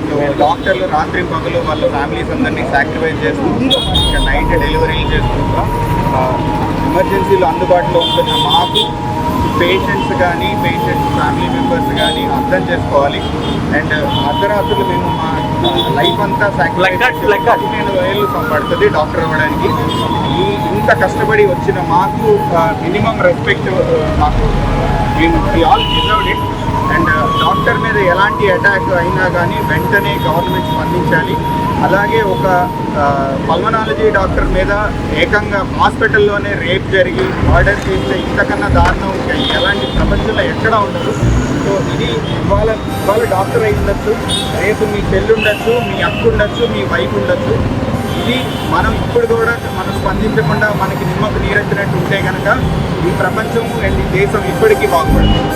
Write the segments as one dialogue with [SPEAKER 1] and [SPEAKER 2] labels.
[SPEAKER 1] So డాక్టర్లు రాత్రి పగలు వాళ్ళ ఫ్యామిలీస్ అందరినీ సాక్రిఫైస్ చేస్తూ ఇంకా నైట్ డెలివరీలు చేస్తూ ఎమర్జెన్సీలో అందుబాటులో ఉంటున్న మాకు పేషెంట్స్ కానీ పేషెంట్స్ ఫ్యామిలీ మెంబర్స్ కానీ అర్థం చేసుకోవాలి. అండ్ అర్ధరాత్రులు మేము మా లైఫ్ అంతా సాక్రిఫైస్ 15 ఏళ్ళు పడుతుంది డాక్టర్ అవ్వడానికి. ఇంత కష్టపడి వచ్చిన మాకు మినిమం రెస్పెక్ట్ మాకు we all deserved it. And doctor మీద ఎలాంటి అటాక్ అయినా కానీ వెంటనే గవర్నమెంట్ స్పందించాలి. అలాగే ఒక పల్మనాలజీ డాక్టర్ మీద ఏకంగా హాస్పిటల్లోనే రేప్ జరిగి మర్డర్ చేస్తే ఇంతకన్నా దారుణం ఎలాంటి ప్రపంచంలో ఎక్కడా ఉండదు. సో ఇది ఇవాళ డాక్టర్ అయి ఉండొచ్చు, రేపు మీ చెల్లి ఉండొచ్చు, మీ అక్క ఉండొచ్చు, మీ వైఫ్ ఉండొచ్చు. ఇది మనం ఇప్పుడు కూడా మనం స్పందించకుండా మనకి నిమ్మకు నీరెత్తినట్టు ఉంటే కనుక ఈ ప్రపంచం అండ్ ఈ దేశం ఇప్పటికీ బాగుపడుతుంది.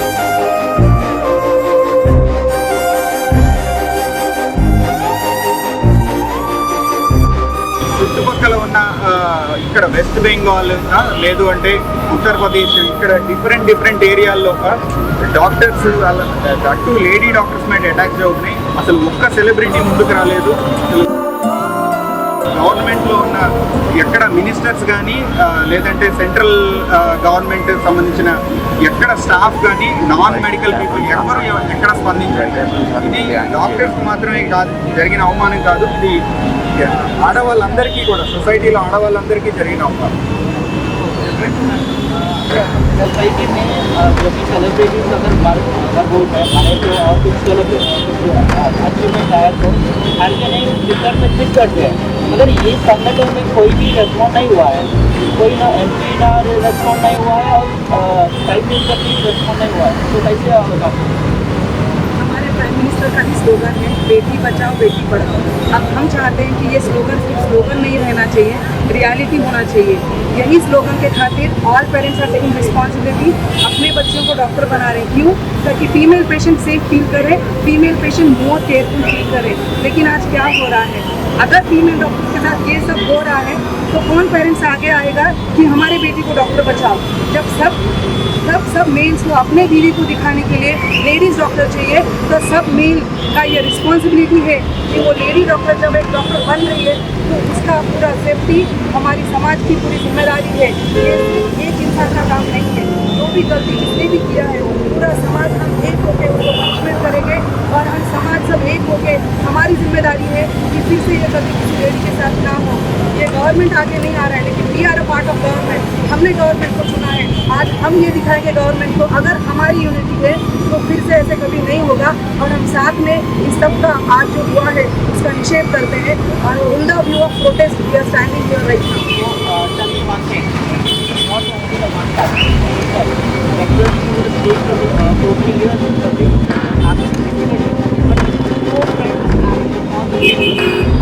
[SPEAKER 1] చుట్టుపక్కల ఉన్న ఇక్కడ వెస్ట్ బెంగాల్ లేదు అంటే ఉత్తరప్రదేశ్ ఇక్కడ డిఫరెంట్ ఏరియాల్లో డాక్టర్స్ అటు లేడీ డాక్టర్స్ మీద అటాక్స్ అవుతున్నాయి. అసలు ఒక్క సెలబ్రిటీ ముందుకు రాలేదు. గవర్నమెంట్లో ఉన్న ఎక్కడ మినిస్టర్స్ కానీ లేదంటే సెంట్రల్ గవర్నమెంట్ సంబంధించిన ఎక్కడ స్టాఫ్ కానీ నాన్ మెడికల్ పీపుల్ ఎవరు ఎక్కడ స్పందించండి. ఇది డాక్టర్స్ మాత్రమే కాదు జరిగిన అవమానం కాదు, ఇది ఆడవాళ్ళందరికీ కూడా సొసైటీలో ఆడవాళ్ళందరికీ జరిగిన అవమానం.
[SPEAKER 2] सोसाइटी में जो कि सेलिब्रिटीज अगर वर्क है हमारे जो और कुछ अचीवमेंट आया तो हर के नहीं ट्विटर में ट्वीट करते हैं, मगर ये संगठन में कोई भी रेस्पॉन्ड नहीं हुआ है, कोई ना एमपी ना रेस्पॉन्ड नहीं हुआ है और प्राइम मिनिस्टर भी रेस्पॉन्ड नहीं हुआ है. तो कैसे होगा?
[SPEAKER 3] हमारे प्राइम मिनिस्टर का भी स्लोगन है बेटी बचाओ बेटी पढ़ाओ. अब हम चाहते हैं कि ये स्लोगन सिर्फ स्लोगन नहीं रहना चाहिए, रियलिटी होना चाहिए. यही स्लोगन के खातिर all parents are taking responsibility, अपने बच्चों को डॉक्टर बना रहे हैं. क्यों? ताकि फीमेल पेशेंट सेफ फील करे, female patient more careful feel करे. लेकिन आज क्या हो रहा है, अगर फीमेल डॉक्टर के साथ ये सब हो रहा है तो कौन पेरेंट्स आगे आएगा कि हमारे बेटी को डॉक्टर बचाओ? जब सब मेल्स को अपने बीवी को दिखाने के लिए लेडीज डॉक्टर चाहिए, तो सब मेल का ये रिस्पॉन्सिबिलिटी है कि वो लेडी डॉक्टर जब एक डॉक्टर बन रही है तो उसका पूरा सेफ्टी हमारी समाज की पूरी जिम्मेदारी है. ये एक इंसान का काम नहीं है. जो भी गलती जिसने भी किया है पूरा समाज हम एक होकर उसको पनिशमेंट करेंगे और हम समाज सब एक होकर हमारी जिम्मेदारी है कि फिर से ये गलती किसी लेडी के साथ ना हो. ये गवर्नमेंट आगे नहीं आ रहा है, लेकिन we are a part of government. हमने गवर्नमेंट को चुना है. आज हम ये दिखाएंगे गवर्नमेंट को अगर हमारी यूनिटी है तो फिर से ऐसे कभी नहीं होगा. और हम साथ में इस सब का आज जो हुआ है उसका निषेध करते हैं और in the view of protest we are standing here right now.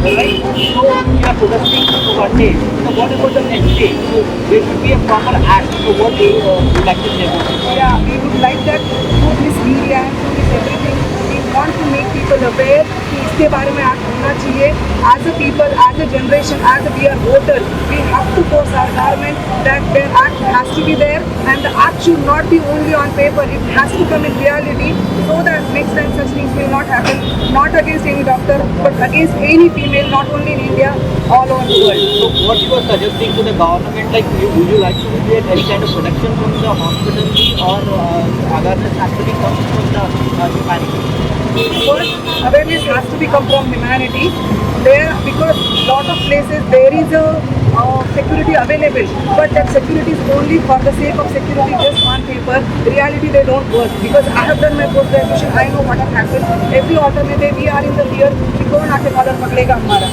[SPEAKER 2] Right? So we are protesting to one day. So what about the next day? So there should be a proper act. So what do you like to say about it?
[SPEAKER 3] Yeah, we would like that through this media and through this everything, we want to make people aware कि इसके बारे में आज होना चाहिए. As a people, as a generation, as a we are voters, we have to force our government that their act has to be there and the act should not be only on paper. It has to come in reality so that next time such things will not happen. Not against any doctor, but against any female, not only in India, all over the world.
[SPEAKER 2] So what you are suggesting to the government, like would you like to create any kind of protection from the hospital or awareness has to be come from the humanity?
[SPEAKER 3] First, awareness has to become from humanity. There, because lot of places there is a security available, but that security is only for the sake of security, just on paper. Reality they don't work. Because I have done my post graduation, I know what has happened. Every alternative we are in the fear कि कौन आके collar पकड़ेगा हमारा.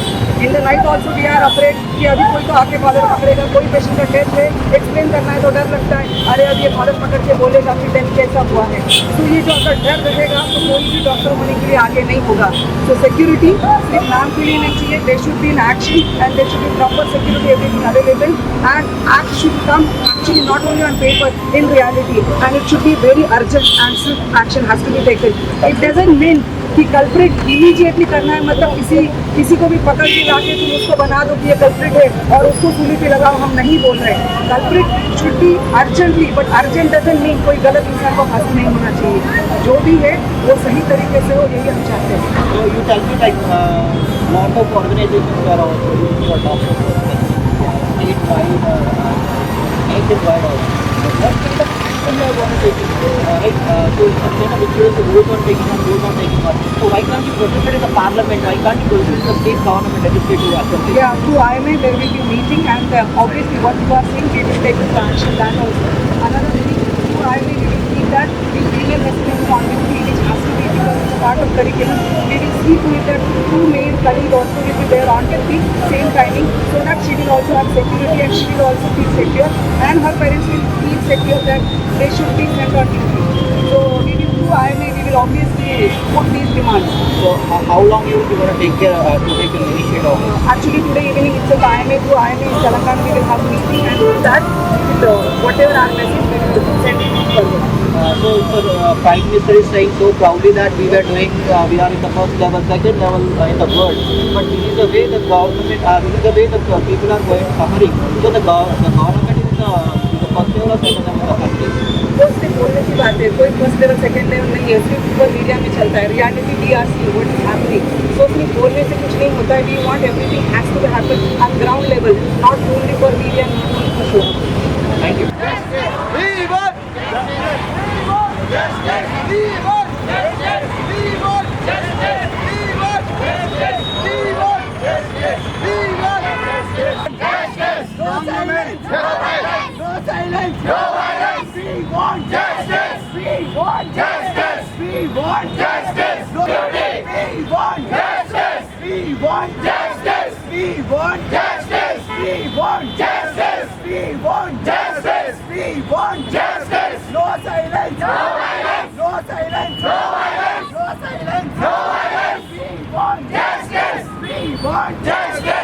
[SPEAKER 3] In the night also we are afraid कि अभी कोई तो आके कॉलर पकड़ेगा. कोई पेशेंट का डेथ है, एक्सप्लेन करना है तो डर लगता है, अरे अब ये कॉलर पकड़ के बोलेगा कि डेथ कैसा हुआ है. तो ये जो अगर डर रहेगा तो कोई भी डॉक्टर होने के लिए आगे नहीं होगा. So security सिर्फ नाम के लिए नहीं चाहिए. There should be an action and there should be proper security everything available, and act should come actually not only on paper, in reality, and it should be very urgent and swift action has to be taken. It doesn't mean कि culprit immediately करना है, मतलब किसी को भी पकड़ के लाके तुम उसको बना दो कि ये कल्प्रिट है और उसको सूली पे लगाओ, हम नहीं बोल रहे हैं। Culprit should be urgently, but urgent doesn't mean कोई गलत इंसान को फांसी नहीं होना चाहिए। जो भी है वो सही तरीके से हो, यही हम चाहते हैं।
[SPEAKER 2] So you tell me like lot of organizations are also using your doctor statewide, nationwide also. What kind of action they want to take it? Right? So some kind of influence goes on taking and goes on taking on. So why can't you protest it in the parliament? Why can't you protest it in the state government legislative assembly?
[SPEAKER 3] Yeah, through IMA there will be meeting, and obviously what you are saying, we will take the action that also. Another thing, through IMA we will see that the female resident conductivity which has to be, because it's a part of curriculum, we will see to it that two male colleagues also will be there on at the same timing, so that she will also have security and she will also feel secure, and her parents will feel secure that they should be sent on duty. So we will do IMA, we will obviously put these demands.
[SPEAKER 2] So how long you will be going to take care to take an initiative of it?
[SPEAKER 3] Actually today evening it's a IMA, through IMA in Telangana we will have meeting, and with that whatever our message we will send it further.
[SPEAKER 2] So Prime Minister is saying so proudly that we are in the first level, second level in the world. But this is the way the government, this is the way the people are going suffering. So the government is the first level or second level of the country.
[SPEAKER 3] वो सिर्फ बोलने की बात है, कोई first level second level नहीं है, सिर्फ ऊपर मीडिया में चलता है। Reality we are see what is happening. So सिर्फ बोलने से कुछ नहीं होता है। We want everything has to happen on ground level, not only for media, not only for show.
[SPEAKER 2] Thank you.
[SPEAKER 4] We want justice!